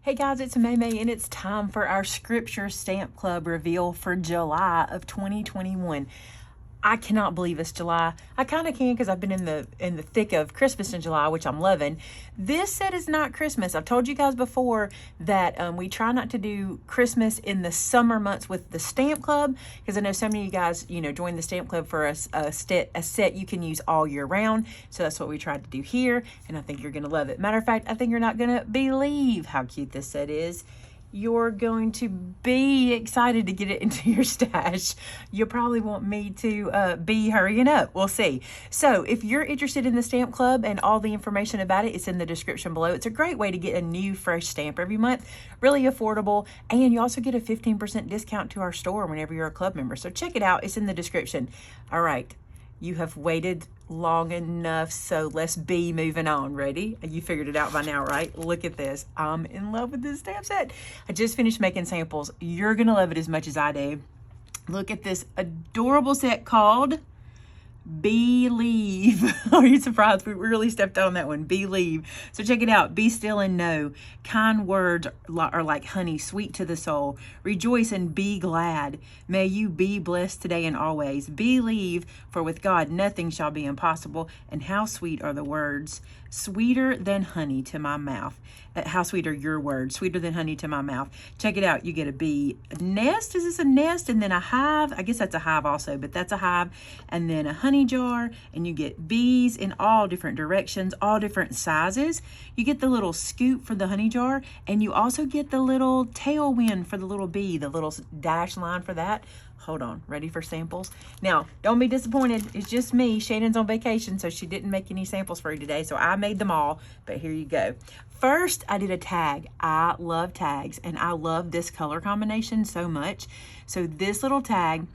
Hey guys, it's Maymay and it's time for our Scripture Stamp Club reveal for July of 2021. I cannot believe it's July. I kind of can because I've been in the thick of Christmas in July, which I'm loving. This set is not Christmas. I've told you guys before that we try not to do Christmas in the summer months with the Stamp Club because I know so many of you guys, join the Stamp Club for a set you can use all year round. So that's what we tried to do here, and I think you're going to love it. Matter of fact, I think you're not going to believe how cute this set is. You're going to be excited to get it into your stash. You'll probably want me to be hurrying up. We'll see. So if you're interested in the Stamp Club and all the information about it, it's in the description below. It's a great way to get a new fresh stamp every month. Really affordable. And you also get a 15% discount to our store whenever you're a club member. So check it out. It's in the description. All right. You have waited long enough, so let's be moving on. Ready? You figured it out by now, right? Look at this. I'm in love with this stamp set. I just finished making samples. You're going to love it as much as I do. Look at this adorable set called Believe. Are you surprised? We really stepped on that one. Believe. So check it out. Be still and know. Kind words are like honey, sweet to the soul. Rejoice and be glad. May you be blessed today and always. Believe, for with God nothing shall be impossible. And how sweet are the words, sweeter than honey to my mouth. How sweet are your words, sweeter than honey to my mouth. Check it out. You get a bee nest. Is this a nest? And then a hive. I guess that's a hive also, but that's a hive. And then a honey jar, and you get bees in all different directions, all different sizes. You get the little scoop for the honey jar, and you also get the little tailwind for the little bee, the little dash line for that. Hold on, ready for samples? Now, don't be disappointed. It's just me. Shannon's on vacation, so she didn't make any samples for you today, so I made them all, but here you go. First, I did a tag. I love tags, and I love this color combination so much. So this little tag,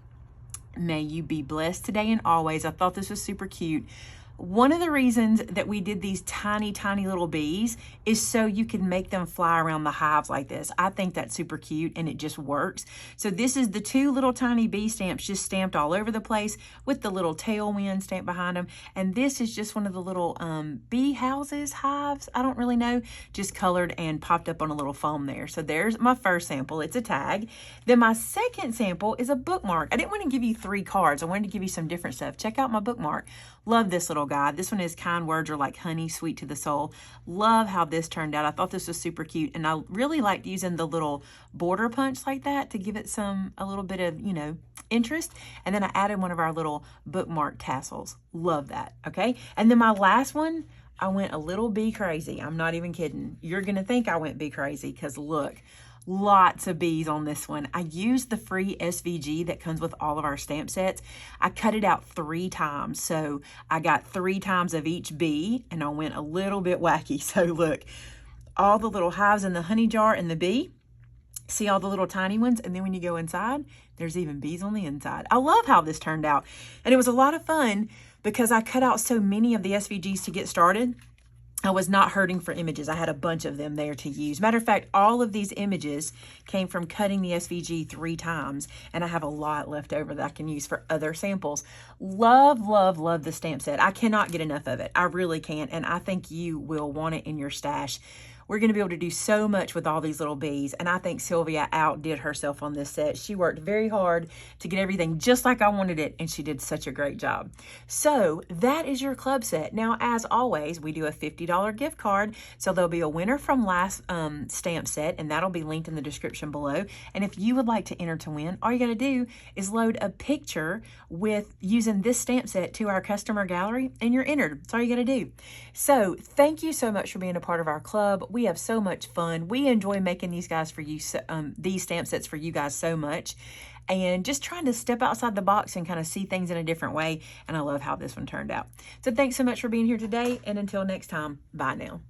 may you be blessed today and always. I thought this was super cute. One of the reasons that we did these tiny, tiny little bees is so you can make them fly around the hives like this. I think that's super cute and it just works. So this is the two little tiny bee stamps just stamped all over the place with the little tailwind stamped behind them. And this is just one of the little bee houses, hives, I don't really know, just colored and popped up on a little foam there. So there's my first sample. It's a tag. Then my second sample is a bookmark. I didn't want to give you 3 cards. I wanted to give you some different stuff. Check out my bookmark. Love this little guy. This one is kind words are like honey, sweet to the soul. Love how this turned out. I thought this was super cute, and I really liked using the little border punch like that to give it a little bit of, interest. And then I added one of our little bookmark tassels. Love that. Okay. And then my last one, I went a little bee crazy. I'm not even kidding. You're going to think I went bee crazy because look, lots of bees on this one. I used the free SVG that comes with all of our stamp sets. I cut it out 3 times. So I got 3 times of each bee, and I went a little bit wacky. So look, all the little hives in the honey jar and the bee. See all the little tiny ones? And then when you go inside, there's even bees on the inside. I love how this turned out. And it was a lot of fun because I cut out so many of the SVGs to get started. I was not hurting for images. I had a bunch of them there to use. Matter of fact, all of these images came from cutting the SVG 3 times, and I have a lot left over that I can use for other samples. Love, love, love the stamp set. I cannot get enough of it. I really can't, and I think you will want it in your stash. We're going to be able to do so much with all these little bees, and I think Sylvia outdid herself on this set. She worked very hard to get everything just like I wanted it, and she did such a great job. So that is your club set. Now, as always, we do a $50 gift card, so there'll be a winner from last stamp set, and that'll be linked in the description below. And if you would like to enter to win, all you got to do is load a picture with using this stamp set to our customer gallery, and you're entered. That's all you got to do. So thank you so much for being a part of our club. We have so much fun. We enjoy making these guys for you, these stamp sets for you guys so much, and just trying to step outside the box and kind of see things in a different way. And I love how this one turned out. So thanks so much for being here today. And until next time, bye now.